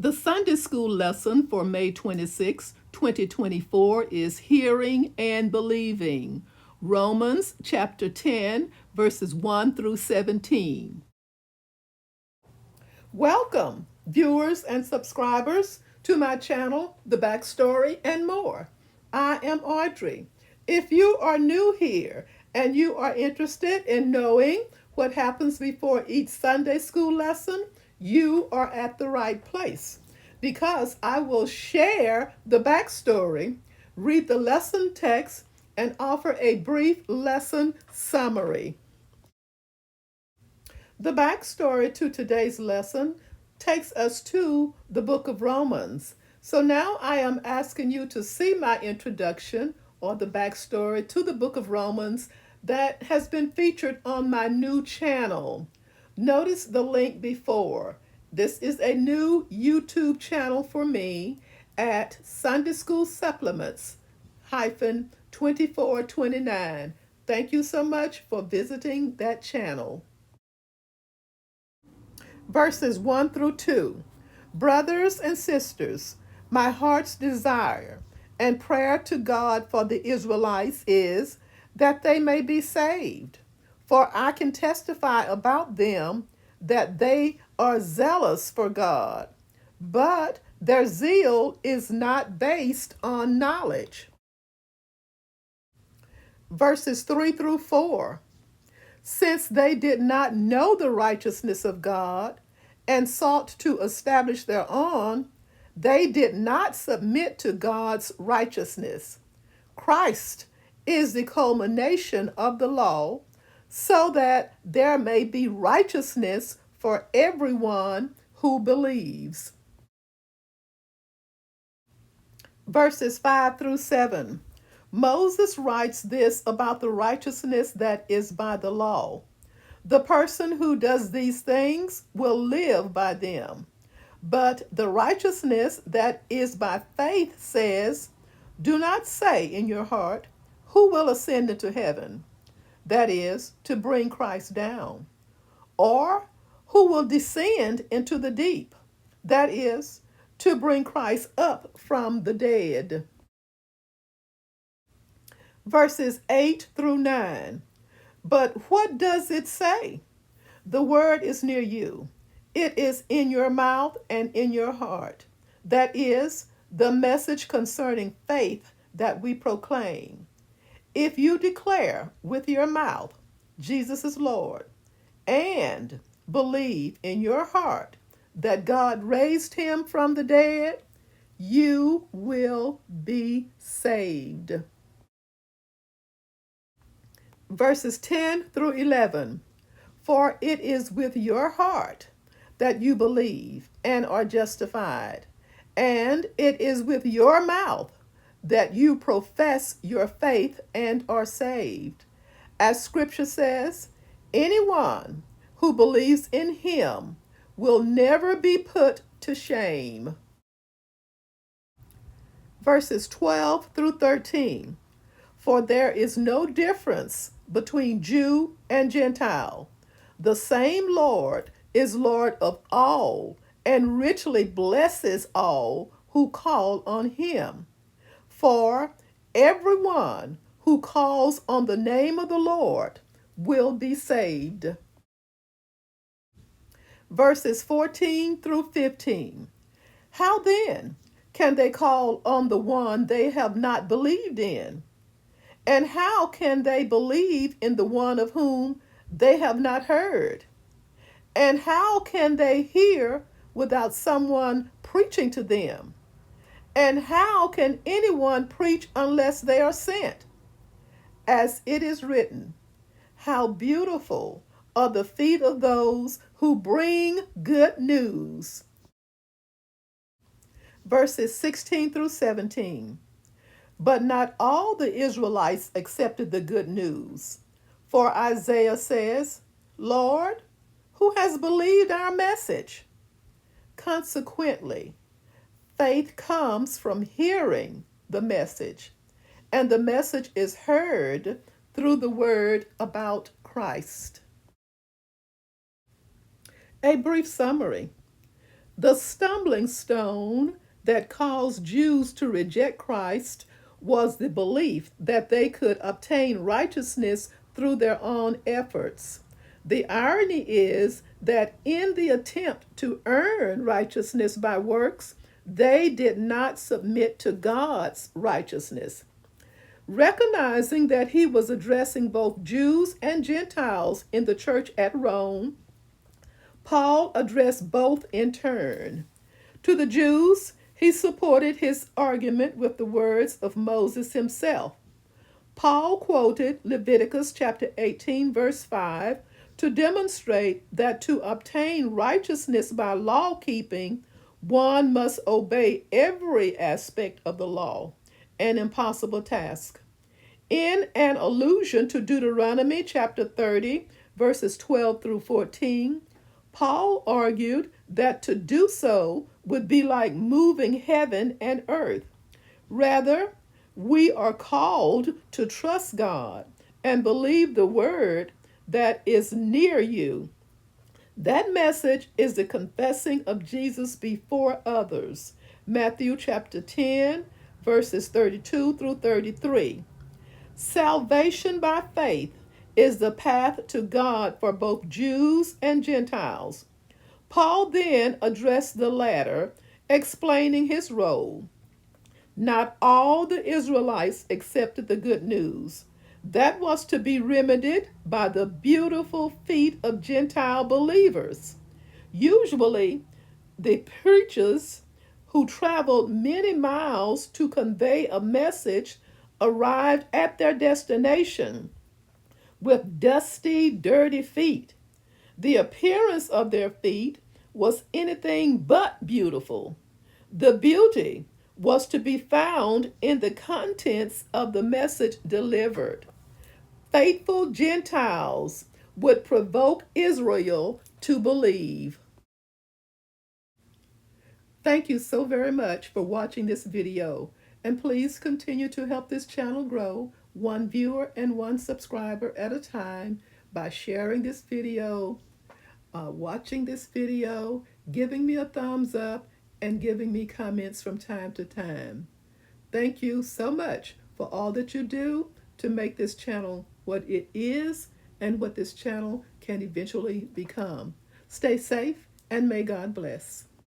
The Sunday school lesson for May 26, 2024 is Hearing and Believing. Romans chapter 10, verses 1 through 17. Welcome, viewers and subscribers, to my channel, The Backstory and More. I am Audrey. If you are new here and you are interested in knowing what happens before each Sunday school lesson, you are at the right place, because I will share the backstory, read the lesson text, and offer a brief lesson summary. The backstory to today's lesson takes us to the book of Romans. So now I am asking you to see my introduction or the backstory to the book of Romans that has been featured on my new channel. Notice the link before. This is a new YouTube channel for me at Sunday School Supplements hyphen 2429. Thank you so much for visiting that channel. Verses 1 through 2. Brothers and sisters, my heart's desire and prayer to God for the Israelites is that they may be saved. For I can testify about them that they are zealous for God, but their zeal is not based on knowledge. Verses 3 through 4. Since they did not know the righteousness of God and sought to establish their own, they did not submit to God's righteousness. Christ is the culmination of the law, so that there may be righteousness for everyone who believes. Verses 5 through 7. Moses writes this about the righteousness that is by the law. The person who does these things will live by them. But the righteousness that is by faith says, do not say in your heart, who will ascend into heaven? That is, to bring Christ down. Or who will descend into the deep? That is, to bring Christ up from the dead. Verses 8 through 9. But what does it say? The word is near you. It is in your mouth and in your heart. That is the message concerning faith that we proclaim. If you declare with your mouth, Jesus is Lord, and believe in your heart that God raised him from the dead, you will be saved. Verses 10 through 11. For it is with your heart that you believe and are justified, and it is with your mouth that you profess your faith and are saved. As Scripture says, anyone who believes in him will never be put to shame. Verses 12 through 13. For there is no difference between Jew and Gentile. The same Lord is Lord of all and richly blesses all who call on him. For everyone who calls on the name of the Lord will be saved. Verses 14 through 15. How then can they call on the one they have not believed in? And how can they believe in the one of whom they have not heard? And how can they hear without someone preaching to them? And how can anyone preach unless they are sent? As it is written, how beautiful are the feet of those who bring good news. Verses 16 through 17. But not all the Israelites accepted the good news. For Isaiah says, Lord, who has believed our message? Consequently, faith comes from hearing the message, and the message is heard through the word about Christ. A brief summary. The stumbling stone that caused Jews to reject Christ was the belief that they could obtain righteousness through their own efforts. The irony is that in the attempt to earn righteousness by works, they did not submit to God's righteousness. Recognizing that he was addressing both Jews and Gentiles in the church at Rome, Paul addressed both in turn. To the Jews, he supported his argument with the words of Moses himself. Paul quoted Leviticus chapter 18, verse 5, to demonstrate that to obtain righteousness by law keeping, one must obey every aspect of the law, an impossible task. In an allusion to Deuteronomy chapter 30, verses 12 through 14, Paul argued that to do so would be like moving heaven and earth. Rather, we are called to trust God and believe the word that is near you. That message is the confessing of Jesus before others. Matthew chapter 10, verses 32 through 33. Salvation by faith is the path to God for both Jews and Gentiles. Paul then addressed the latter, explaining his role. Not all the Israelites accepted the good news. That was to be remedied by the beautiful feet of Gentile believers. Usually, the preachers who traveled many miles to convey a message arrived at their destination with dusty, dirty feet. The appearance of their feet was anything but beautiful. The beauty was to be found in the contents of the message delivered. Faithful Gentiles would provoke Israel to believe. Thank you so very much for watching this video, and please continue to help this channel grow one viewer and one subscriber at a time by sharing this video, watching this video, giving me a thumbs up, and giving me comments from time to time. Thank you so much for all that you do to make this channel what it is and what this channel can eventually become. Stay safe and may God bless.